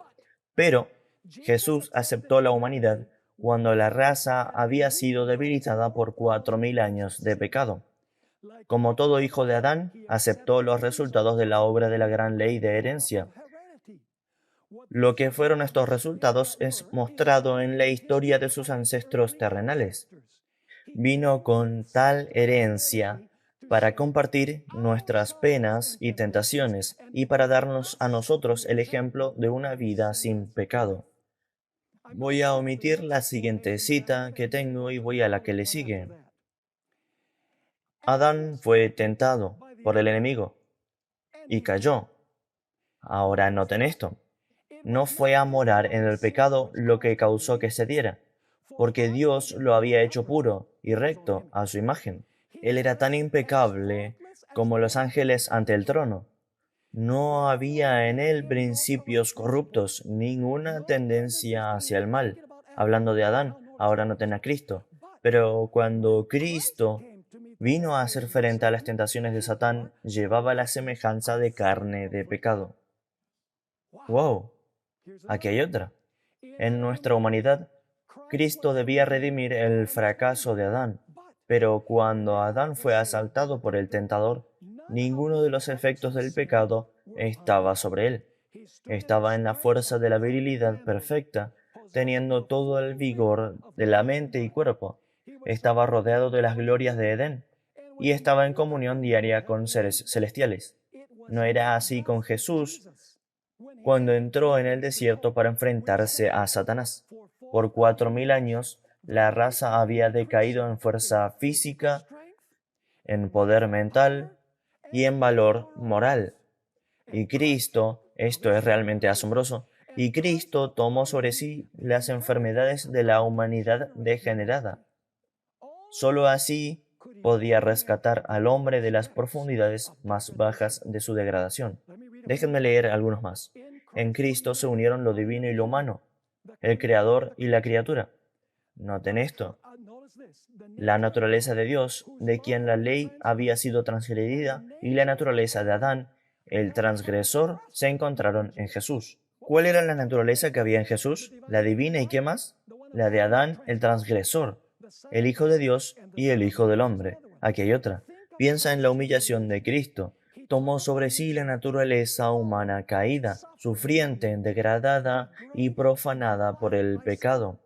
Pero Jesús aceptó la humanidad cuando la raza había sido debilitada por 4000 años de pecado. Como todo hijo de Adán, aceptó los resultados de la obra de la gran ley de herencia. Lo que fueron estos resultados es mostrado en la historia de sus ancestros terrenales. Vino con tal herencia para compartir nuestras penas y tentaciones y para darnos a nosotros el ejemplo de una vida sin pecado. Voy a omitir la siguiente cita que tengo y voy a la que le sigue. Adán fue tentado por el enemigo y cayó. Ahora noten esto. No fue a morar en el pecado lo que causó que se diera, porque Dios lo había hecho puro y recto a su imagen. Él era tan impecable como los ángeles ante el trono. No había en él principios corruptos, ninguna tendencia hacia el mal. Hablando de Adán, ahora noten a Cristo. Pero cuando Cristo vino a hacer frente a las tentaciones de Satán, llevaba la semejanza de carne de pecado. ¡Wow! Aquí hay otra. En nuestra humanidad, Cristo debía redimir el fracaso de Adán, pero cuando Adán fue asaltado por el tentador, ninguno de los efectos del pecado estaba sobre él. Estaba en la fuerza de la virilidad perfecta, teniendo todo el vigor de la mente y cuerpo. Estaba rodeado de las glorias de Edén y estaba en comunión diaria con seres celestiales. No era así con Jesús cuando entró en el desierto para enfrentarse a Satanás. Por 4000 años, la raza había decaído en fuerza física, en poder mental y en valor moral. Y Cristo, esto es realmente asombroso, y Cristo tomó sobre sí las enfermedades de la humanidad degenerada. Solo así podía rescatar al hombre de las profundidades más bajas de su degradación. Déjenme leer algunos más. En Cristo se unieron lo divino y lo humano, el creador y la criatura. Noten esto. La naturaleza de Dios, de quien la ley había sido transgredida, y la naturaleza de Adán, el transgresor, se encontraron en Jesús. ¿Cuál era la naturaleza que había en Jesús? La divina y qué más? La de Adán, el transgresor, el Hijo de Dios y el Hijo del Hombre. Aquí hay otra. Piensa en la humillación de Cristo. Tomó sobre sí la naturaleza humana caída, sufriente, degradada y profanada por el pecado.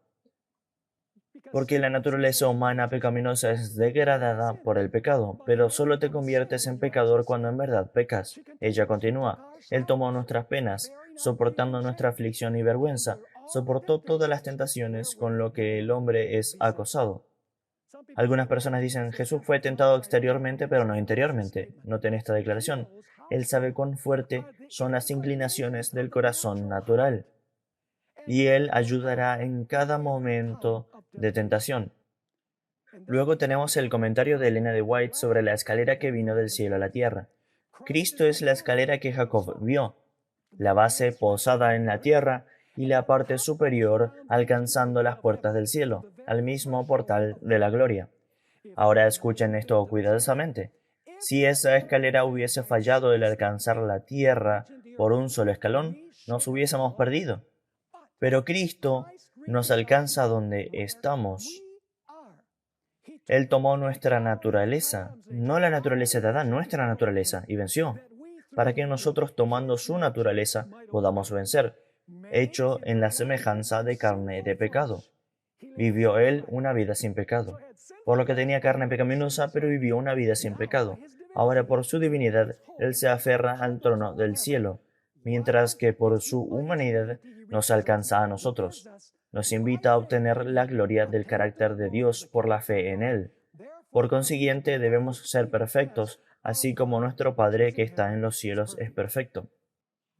Porque la naturaleza humana pecaminosa es degradada por el pecado, pero solo te conviertes en pecador cuando en verdad pecas. Ella continúa. Él tomó nuestras penas, soportando nuestra aflicción y vergüenza, soportó todas las tentaciones con lo que el hombre es acosado. Algunas personas dicen, Jesús fue tentado exteriormente, pero no interiormente. Noten esta declaración. Él sabe cuán fuerte son las inclinaciones del corazón natural, y Él ayudará en cada momento de tentación. Luego tenemos el comentario de Elena de White sobre la escalera que vino del cielo a la tierra. Cristo es la escalera que Jacob vio, la base posada en la tierra y la parte superior alcanzando las puertas del cielo, al mismo portal de la gloria. Ahora escuchen esto cuidadosamente. Si esa escalera hubiese fallado el alcanzar la tierra por un solo escalón, nos hubiésemos perdido. Pero Cristo nos alcanza donde estamos. Él tomó nuestra naturaleza, no la naturaleza de Adán, nuestra naturaleza, y venció, para que nosotros tomando su naturaleza podamos vencer, hecho en la semejanza de carne de pecado. Vivió Él una vida sin pecado, por lo que tenía carne pecaminosa, pero vivió una vida sin pecado. Ahora por su divinidad, Él se aferra al trono del cielo, mientras que por su humanidad nos alcanza a nosotros. Nos invita a obtener la gloria del carácter de Dios por la fe en Él. Por consiguiente, debemos ser perfectos, así como nuestro Padre que está en los cielos es perfecto.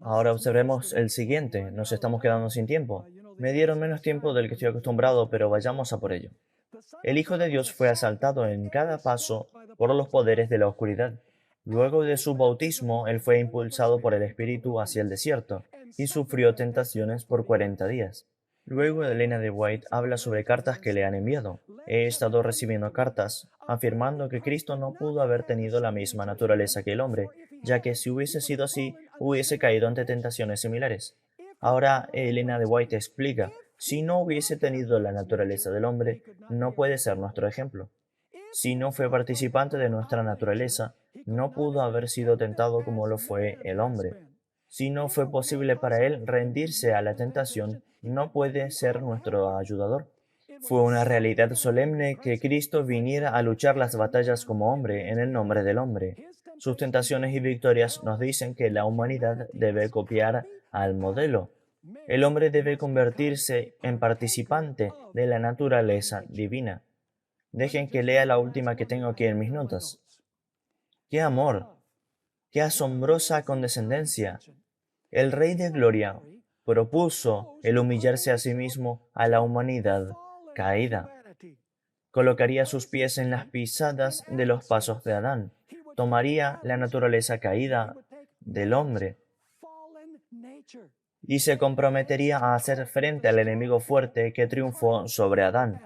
Ahora observemos el siguiente. Nos estamos quedando sin tiempo. Me dieron menos tiempo del que estoy acostumbrado, pero vayamos a por ello. El Hijo de Dios fue asaltado en cada paso por los poderes de la oscuridad. Luego de su bautismo, él fue impulsado por el Espíritu hacia el desierto y sufrió tentaciones por 40 días. Luego Elena de White habla sobre cartas que le han enviado. He estado recibiendo cartas afirmando que Cristo no pudo haber tenido la misma naturaleza que el hombre, ya que si hubiese sido así, hubiese caído ante tentaciones similares. Ahora Elena de White explica, si no hubiese tenido la naturaleza del hombre, no puede ser nuestro ejemplo. Si no fue participante de nuestra naturaleza, no pudo haber sido tentado como lo fue el hombre. Si no fue posible para él rendirse a la tentación, no puede ser nuestro ayudador. Fue una realidad solemne que Cristo viniera a luchar las batallas como hombre en el nombre del hombre. Sus tentaciones y victorias nos dicen que la humanidad debe copiar al modelo. El hombre debe convertirse en participante de la naturaleza divina. Dejen que lea la última que tengo aquí en mis notas. ¡Qué amor! ¡Qué asombrosa condescendencia! El Rey de Gloria propuso el humillarse a sí mismo a la humanidad caída. Colocaría sus pies en las pisadas de los pasos de Adán. Tomaría la naturaleza caída del hombre y se comprometería a hacer frente al enemigo fuerte que triunfó sobre Adán.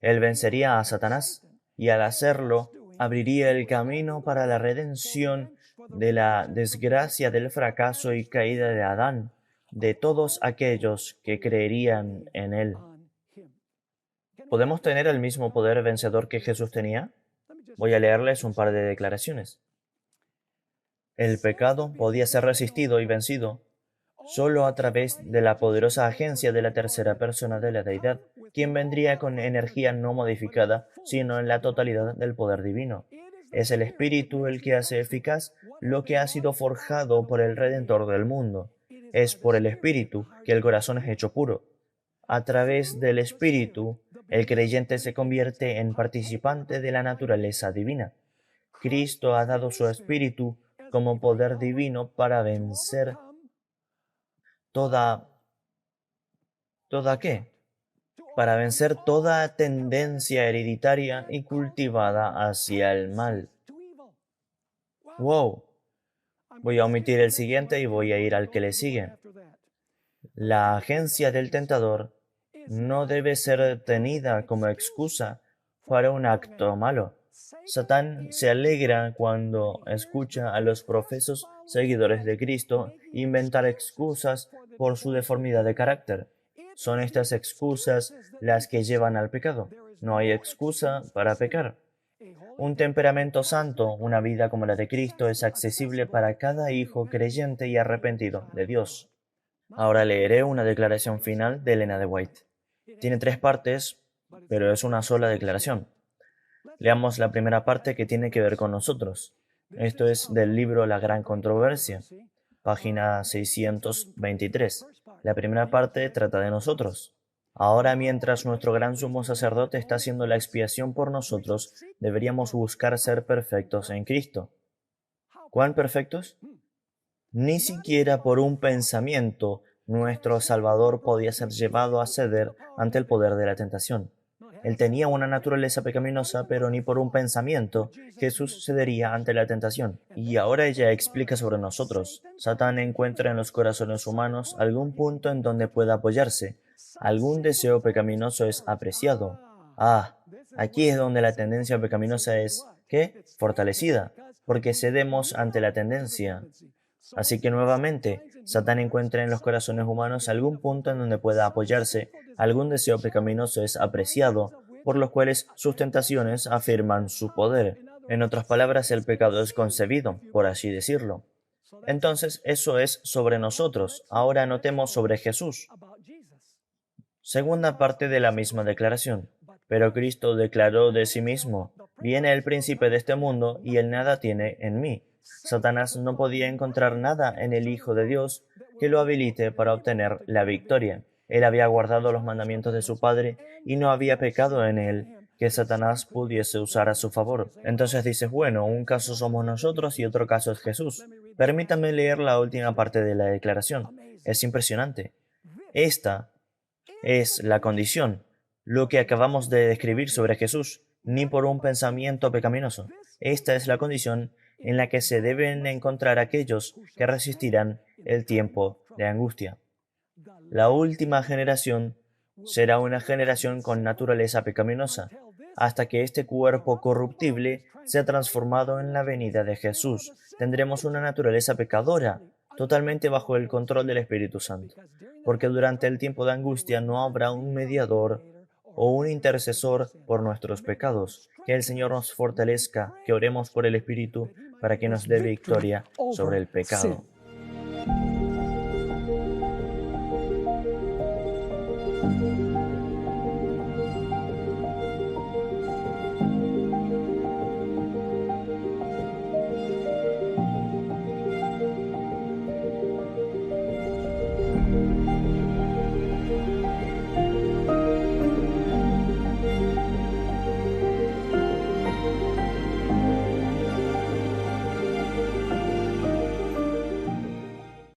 Él vencería a Satanás y al hacerlo abriría el camino para la redención de la desgracia del fracaso y caída de Adán, de todos aquellos que creerían en él. ¿Podemos tener el mismo poder vencedor que Jesús tenía? Voy a leerles un par de declaraciones. El pecado podía ser resistido y vencido solo a través de la poderosa agencia de la tercera persona de la deidad, quien vendría con energía no modificada, sino en la totalidad del poder divino. Es el Espíritu el que hace eficaz lo que ha sido forjado por el Redentor del mundo. Es por el Espíritu que el corazón es hecho puro. A través del Espíritu, el creyente se convierte en participante de la naturaleza divina. Cristo ha dado su Espíritu como poder divino para vencer ¿toda qué? Para vencer toda tendencia hereditaria y cultivada hacia el mal. ¡Wow! Voy a omitir el siguiente y voy a ir al que le sigue. La agencia del tentador no debe ser tenida como excusa para un acto malo. Satán se alegra cuando escucha a los profesos seguidores de Cristo inventar excusas por su deformidad de carácter. Son estas excusas las que llevan al pecado. No hay excusa para pecar. Un temperamento santo, una vida como la de Cristo, es accesible para cada hijo creyente y arrepentido de Dios. Ahora leeré una declaración final de Elena de White. Tiene 3 partes, pero es una sola declaración. Leamos la primera parte que tiene que ver con nosotros. Esto es del libro La Gran Controversia, página 623. La primera parte trata de nosotros. Ahora, mientras nuestro gran sumo sacerdote está haciendo la expiación por nosotros, deberíamos buscar ser perfectos en Cristo. ¿Cuán perfectos? Ni siquiera por un pensamiento nuestro Salvador podía ser llevado a ceder ante el poder de la tentación. Él tenía una naturaleza pecaminosa, pero ni por un pensamiento Jesús cedería ante la tentación. Y ahora ella explica sobre nosotros. Satán encuentra en los corazones humanos algún punto en donde pueda apoyarse. Algún deseo pecaminoso es apreciado. Aquí es donde la tendencia pecaminosa es, ¿qué? Fortalecida, porque cedemos ante la tendencia. Así que nuevamente, Satán encuentra en los corazones humanos algún punto en donde pueda apoyarse, algún deseo pecaminoso es apreciado, por los cuales sus tentaciones afirman su poder. En otras palabras, el pecado es concebido, por así decirlo. Entonces, eso es sobre nosotros. Ahora notemos sobre Jesús. Segunda parte de la misma declaración. Pero Cristo declaró de sí mismo, viene el príncipe de este mundo y él nada tiene en mí. Satanás no podía encontrar nada en el Hijo de Dios que lo habilite para obtener la victoria. Él había guardado los mandamientos de su Padre y no había pecado en él que Satanás pudiese usar a su favor. Entonces dices, bueno, un caso somos nosotros y otro caso es Jesús. Permítame leer la última parte de la declaración. Es impresionante. Esta es la condición, lo que acabamos de describir sobre Jesús, ni por un pensamiento pecaminoso. Esta es la condición en la que se deben encontrar aquellos que resistirán el tiempo de angustia. La última generación será una generación con naturaleza pecaminosa, hasta que este cuerpo corruptible sea transformado en la venida de Jesús. Tendremos una naturaleza pecadora, totalmente bajo el control del Espíritu Santo, porque durante el tiempo de angustia no habrá un mediador o un intercesor por nuestros pecados. Que el Señor nos fortalezca, que oremos por el Espíritu para que nos dé victoria sobre el pecado.